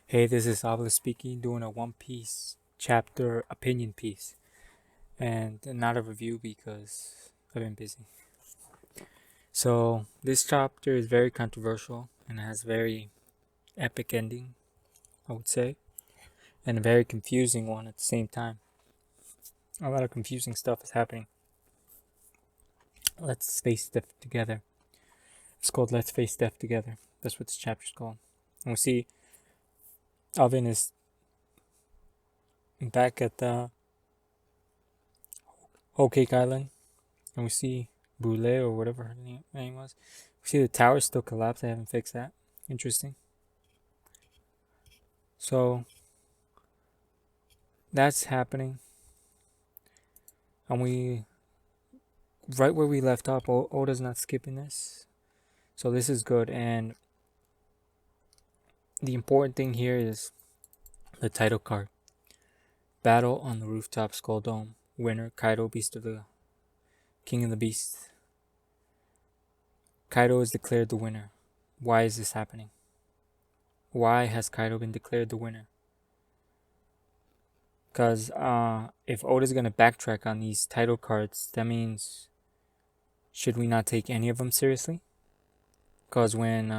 Hey, this is Avila speaking, doing a One Piece chapter opinion piece, and not a review because I've been busy. So this chapter is very controversial and has very epic ending, I would say, and a very confusing one at the same time. A lot of confusing stuff is happening. Let's face death together. It's called Let's Face Death Together. That's what this chapter's called. And we see Alvin is back at the Whole Cake Island, and we see Boule or whatever her name was. We see the tower still collapsed. I haven't fixed that. Interesting. So that's happening, and we right where we left off. Oda's not skipping this, so this is good. And the important thing here is the title card: Battle on the Rooftop Skull Dome. Winner: Kaido, Beast of the King of the Beasts. Kaido is declared the winner. Why is this happening? Why has Kaido been declared the winner? Because if Oda's going to backtrack on these title cards, that means should we not take any of them seriously? Because when,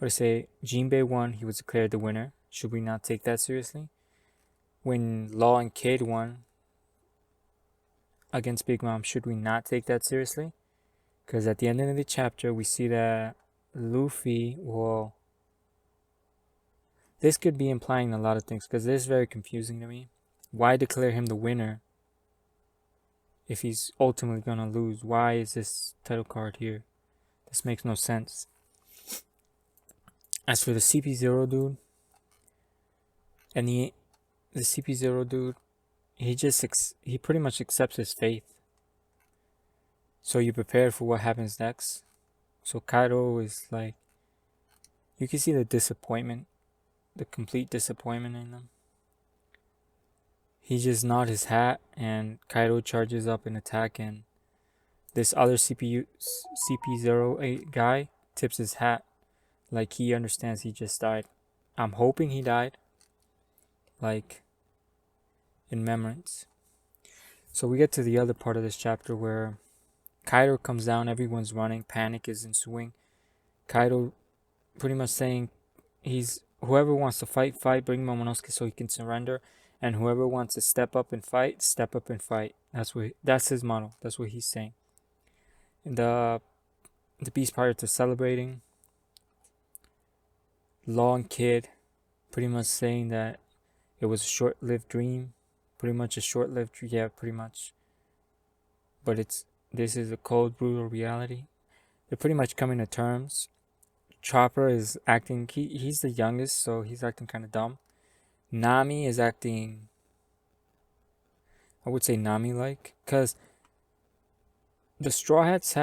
Jinbei won, he was declared the winner. Should we not take that seriously? When Law and Kid won against Big Mom, should we not take that seriously? Because at the end of the chapter, we see that Luffy will. This could be implying a lot of things because this is very confusing to me. Why declare him the winner if he's ultimately going to lose? Why is this title card here? This makes no sense. As for the CP0 dude, and the CP0 dude, he pretty much accepts his fate. So you prepare for what happens next. So Kaido is like, you can see the disappointment, the complete disappointment in him. He just nods his hat, and Kaido charges up an attack, and this other CP08 guy tips his hat like he understands he just died. I'm hoping he died, like in remembrance. So we get to the other part of this chapter where Kaido comes down, everyone's running, panic is ensuing. Kaido pretty much saying he's whoever wants to fight, bring Momonosuke so he can surrender, and whoever wants to step up and fight, step up and fight. That's his motto. That's what he's saying. And the Beast Pirates are celebrating. Law and Kid pretty much saying that it was a short-lived dream. Pretty much a short-lived dream. Yeah, pretty much. But this is a cold, brutal reality. They're pretty much coming to terms. Chopper is acting, he's the youngest, so he's acting kind of dumb. Nami is acting, I would say Nami-like, because the Straw Hats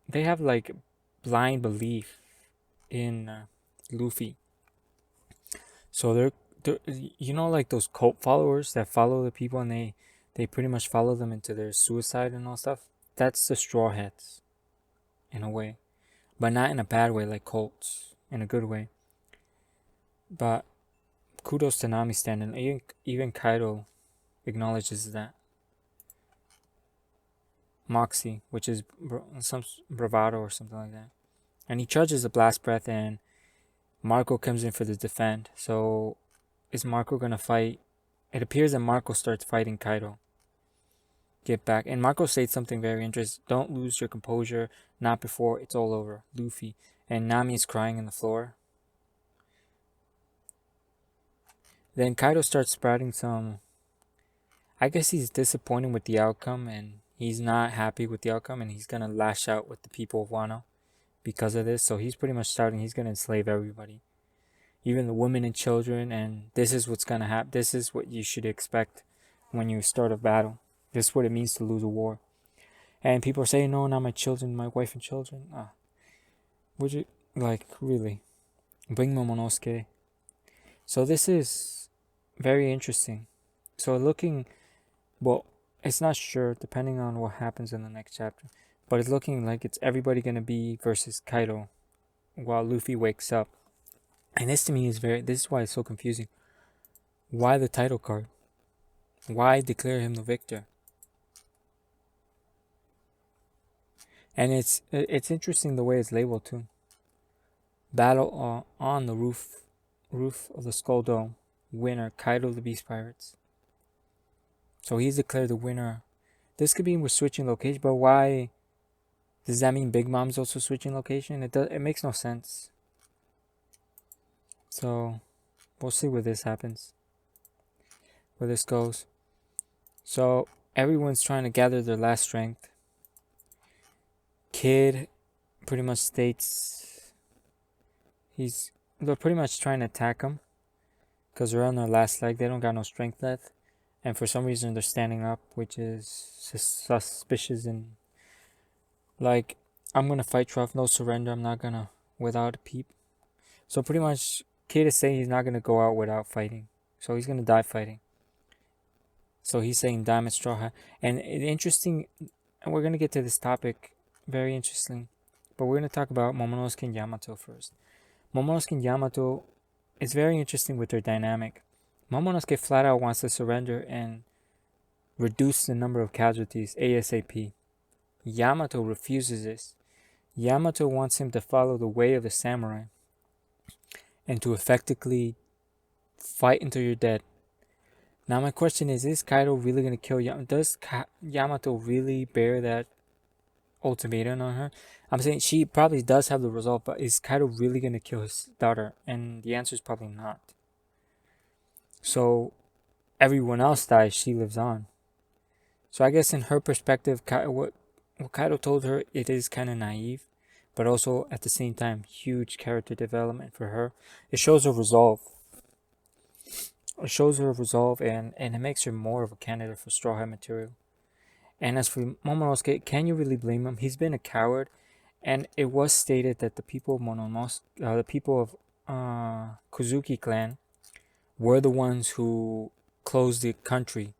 they have like blind belief in Luffy. So they're, like those cult followers that follow the people and they pretty much follow them into their suicide and all stuff. That's the Straw Hats, in a way. But not in a bad way like cults, in a good way. But kudos to Nami standing. Even Kaido acknowledges that. Moxie, which is some bravado or something like that. And he charges a blast breath, and Marco comes in for the defend. So is Marco gonna fight? It appears that Marco starts fighting Kaido. Get back. And Marco said something very interesting. Don't lose your composure. Not before it's all over. Luffy. And Nami is crying on the floor. Then Kaido starts sprouting some. I guess he's disappointed with the outcome and he's not happy with the outcome and he's gonna lash out with the people of Wano because of this. So he's pretty much starting, he's gonna enslave everybody, even the women and children. And this is what's gonna happen. This is what you should expect when you start a battle. This is what it means to lose a war. And people are saying, no, not my children, my wife and children. Would you, like, really? Bring Momonosuke. So this is very interesting. So well, it's not sure depending on what happens in the next chapter, but it's looking like it's everybody gonna be versus Kaido while Luffy wakes up. And this to me is this is why it's so confusing. Why the title card? Why declare him the victor? And it's interesting the way it's labeled too. Battle on the roof of the Skull Dome. Winner, Kaido the Beast Pirates. So he's declared the winner. This could be we're switching location, but why? Does that mean Big Mom's also switching location? It makes no sense. So we'll see where this happens. Where this goes. So everyone's trying to gather their last strength. Kid pretty much states they're pretty much trying to attack him because they're on their last leg. They don't got no strength left, and for some reason they're standing up, which is suspicious. And like, I'm gonna fight Truff, no surrender. I'm not gonna without a peep. So pretty much Kid is saying he's not gonna go out without fighting, so he's gonna die fighting. So he's saying Diamond Straw Hat. And interesting, and we're gonna get to this topic, very interesting, but we're gonna talk about Momonosuke and Yamato first. Momonosuke and Yamato is very interesting with their dynamic. Momonosuke flat out wants to surrender and reduce the number of casualties ASAP. Yamato refuses this. Yamato wants him to follow the way of the samurai and to effectively fight until you're dead. Now my question is Kaido really going to kill Yamato? Does Yamato really bear that ultimatum on her? I'm saying she probably does have the resolve, but is Kaido really going to kill his daughter? And the answer is probably not. So everyone else dies, she lives on. So I guess in her perspective, what Kaido told her, it is kind of naive, but also at the same time, huge character development for her. It shows her resolve. It shows her resolve, and it makes her more of a candidate for Straw Hat material. And as for Momonosuke, can you really blame him? He's been a coward, and it was stated that the people of Kozuki clan were the ones who closed the country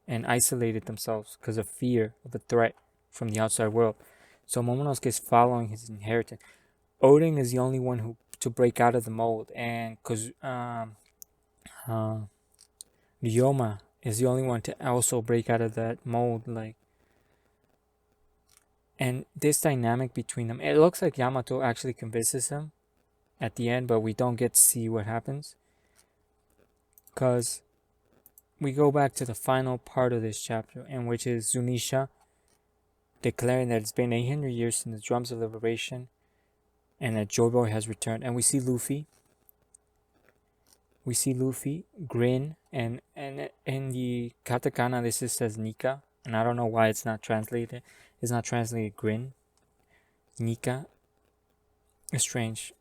and isolated themselves because of fear of a threat from the outside world. So Momonosuke is following his inheritance. Oden is the only one to break out of the mold, and Ryoma is the only one to also break out of that mold. And this dynamic between them, it looks like Yamato actually convinces him at the end, but we don't get to see what happens because we go back to the final part of this chapter, in which is Zunisha declaring that it's been 800 years since the drums of liberation and that Joy Boy has returned. And we see Luffy grin, and in the katakana this says Nika, and I don't know why it's not translated. It's not translated grin. Nika. It's strange.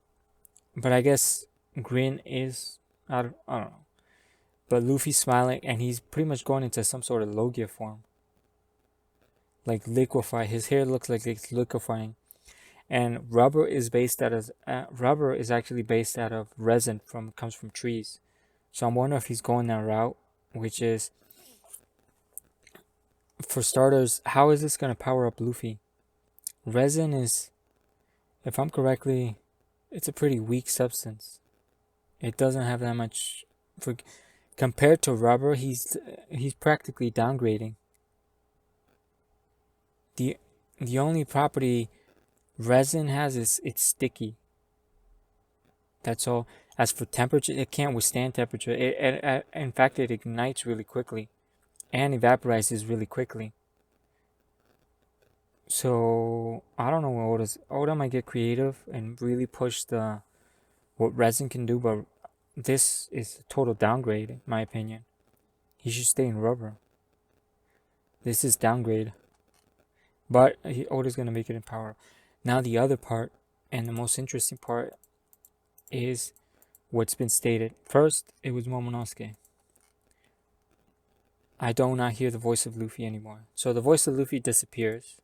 But I guess grin is, I don't know. But Luffy's smiling, and he's pretty much going into some sort of Logia form. Like liquefy. His hair looks like it's liquefying. And rubber is actually based out of resin comes from trees. So I'm wondering if he's going that route, which is, for starters, how is this going to power up Luffy? Resin is, if I'm correctly, it's a pretty weak substance. It doesn't have that much. Compared to rubber, he's practically downgrading. The only property resin has is it's sticky. That's all. As for temperature, it can't withstand temperature. In fact, it ignites really quickly and evaporizes really quickly. So I don't know what Oda might get creative and really push what resin can do, but this is a total downgrade in my opinion. He should stay in rubber. This is downgrade. But Oda's gonna make it in power. Now the other part, and the most interesting part, is what's been stated. First, it was Momonosuke. I do not hear the voice of Luffy anymore. So the voice of Luffy disappears,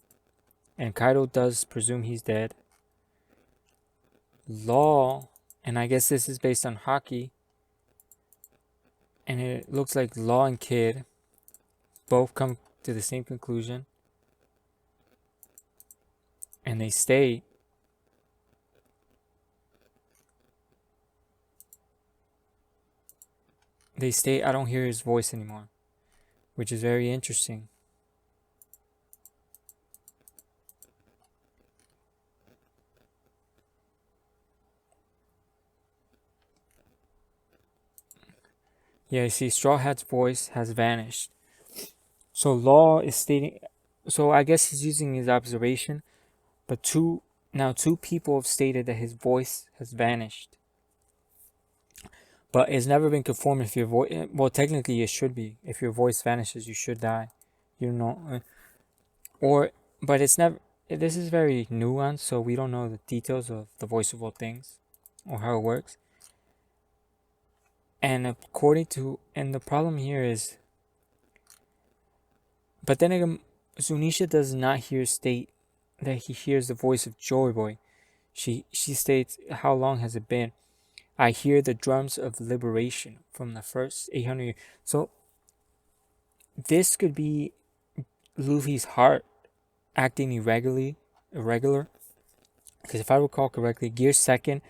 and Kaido does presume he's dead. Law, and I guess this is based on Haki, and it looks like Law and Kid both come to the same conclusion, and they stay. they state I don't hear his voice anymore, which is very interesting. Yeah, you see, Straw Hat's voice has vanished. So Law is stating, so I guess he's using his observation, but two people have stated that his voice has vanished. But it's never been confirmed if your voice, well, technically it should be. If your voice vanishes, you should die. You know, or, but it's never, this is very nuanced, so we don't know the details of the voice of all things or how it works. And according to, and the problem here is, but then again, Zunisha does not state that he hears the voice of Joy Boy. She states, how long has it been? I hear the drums of liberation from the first 800 years. So this could be Luffy's heart acting irregular. Because if I recall correctly, Gear Second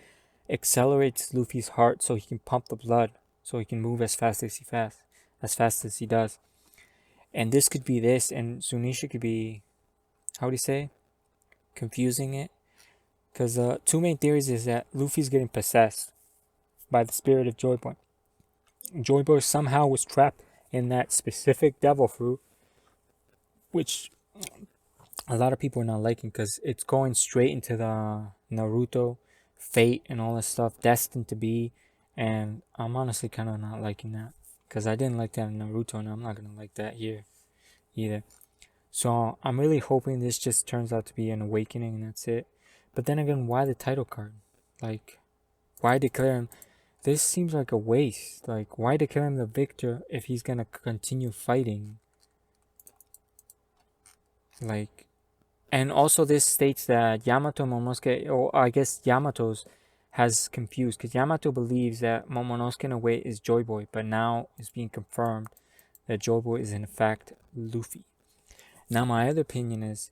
accelerates Luffy's heart so he can pump the blood, so he can move as fast as he does. And this could be this, and Zunisha could be, how do you say, confusing it. Because two main theories is that Luffy's getting possessed by the spirit of Joy Boy. Joy Boy somehow was trapped in that specific devil fruit, which a lot of people are not liking because it's going straight into the Naruto fate and all that stuff, destined to be. And I'm honestly kind of not liking that because I didn't like that in Naruto, and I'm not going to like that here either. So I'm really hoping this just turns out to be an awakening and that's it. But then again, why the title card? Like, why declare him? This seems like a waste. Like, why declare him the victor if he's gonna continue fighting? Like, and also this states that Yamato Momonosuke, or I guess Yamato's, has confused because Yamato believes that Momonosuke in a way is Joy Boy, but now it's being confirmed that Joy Boy is in fact Luffy. Now my other opinion is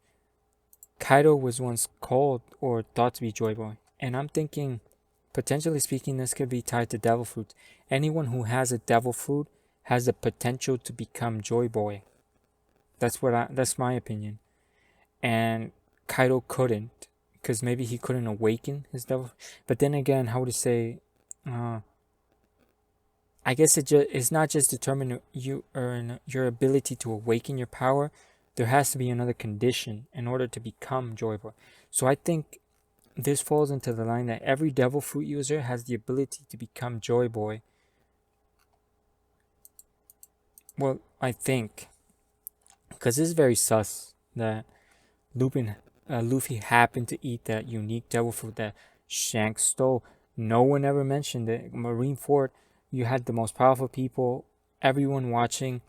Kaido was once called or thought to be Joy Boy, and I'm thinking, potentially speaking, this could be tied to devil fruit. Anyone who has a devil fruit has the potential to become Joy Boy. That's my opinion. And Kaido couldn't, because maybe he couldn't awaken his devil. But then again, how would it say? I guess it's not just determining you earn your ability to awaken your power. There has to be another condition in order to become Joy Boy. So I think this falls into the line that every devil fruit user has the ability to become Joy Boy. Well, I think, because this is very sus that Luffy happened to eat that unique devil fruit that Shanks stole. No one ever mentioned it. Marineford, you had the most powerful people, everyone watching.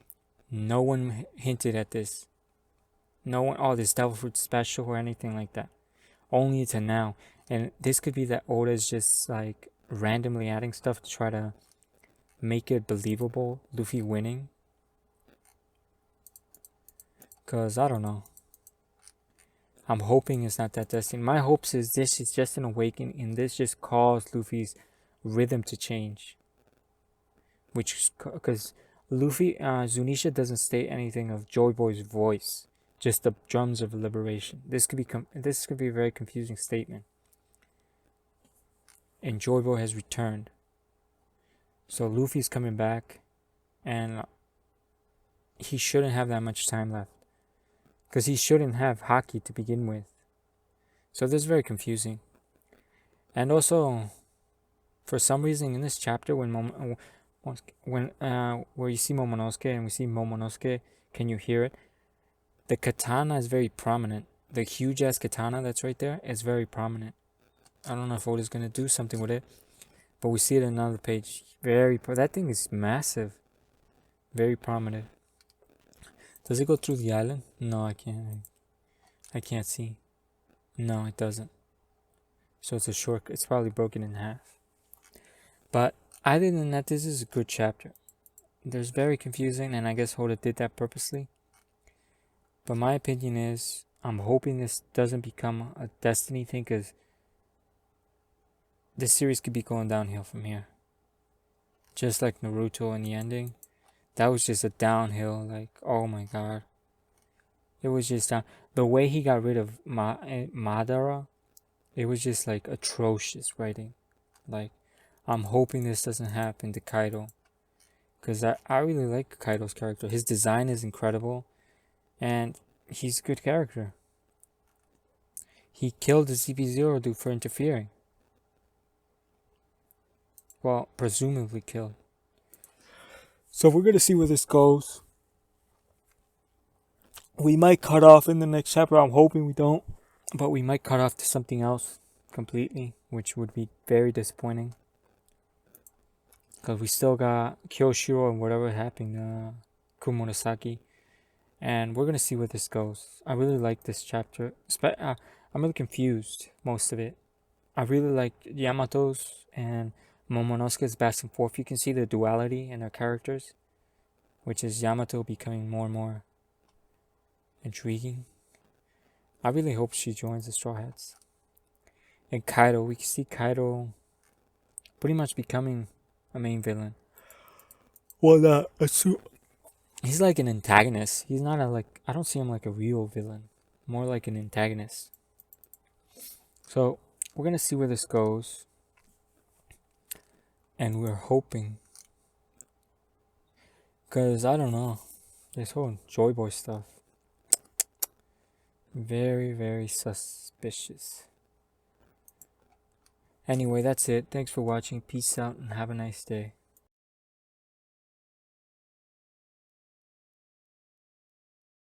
No one hinted at this. No one, oh, this devil fruit special or anything like that. Only to now. And this could be that Oda's just like randomly adding stuff to try to make it believable, Luffy winning. Because I don't know. I'm hoping it's not that destiny. My hopes is this is just an awakening, and this just caused Luffy's rhythm to change. Which, because Luffy, Zunisha doesn't state anything of Joy Boy's voice, just the drums of liberation. This could be a very confusing statement. And Joy Boy has returned. So Luffy's coming back, and he shouldn't have that much time left. Because he shouldn't have Haki to begin with. So this is very confusing. And also, for some reason in this chapter, where you see Momonosuke and we see Momonosuke, can you hear it? The katana is very prominent. The huge ass katana that's right there is very prominent. I don't know if Oda's gonna do something with it, but we see it in another page. That thing is massive. Very prominent. Does it go through the island? No, I can't. I can't see. No, it doesn't. So it's a short. It's probably broken in half. But other than that, this is a good chapter. There's very confusing, and I guess Oda did that purposely. But my opinion is, I'm hoping this doesn't become a destiny thing, because this series could be going downhill from here. just like Naruto in the ending. That was just a downhill. Like, oh my god, it was just down. The way he got rid of Madara, it was just like atrocious writing. Like, I'm hoping this doesn't happen to Kaido, because I really like Kaido's character. His design is incredible, and he's a good character. He killed the CP0 dude for interfering. Well, presumably killed. So we're gonna see where this goes. We might cut off in the next chapter. I'm hoping we don't, but we might cut off to something else completely, which would be very disappointing. Because we still got Kyoshiro and whatever happened, Kumurasaki. And we're gonna see where this goes. I really like this chapter. I'm really confused, most of it. I really like Yamato's and Momonosuke's back and forth. You can see the duality in their characters, which is Yamato becoming more and more intriguing. I really hope she joins the Straw Hats. And Kaido, we can see Kaido pretty much becoming a main villain. Well, he's like an antagonist. He's not I don't see him like a real villain. More like an antagonist. So, we're gonna see where this goes. And we're hoping. Because, I don't know. This whole Joy Boy stuff. Very, very suspicious. Anyway, that's it. Thanks for watching. Peace out and have a nice day.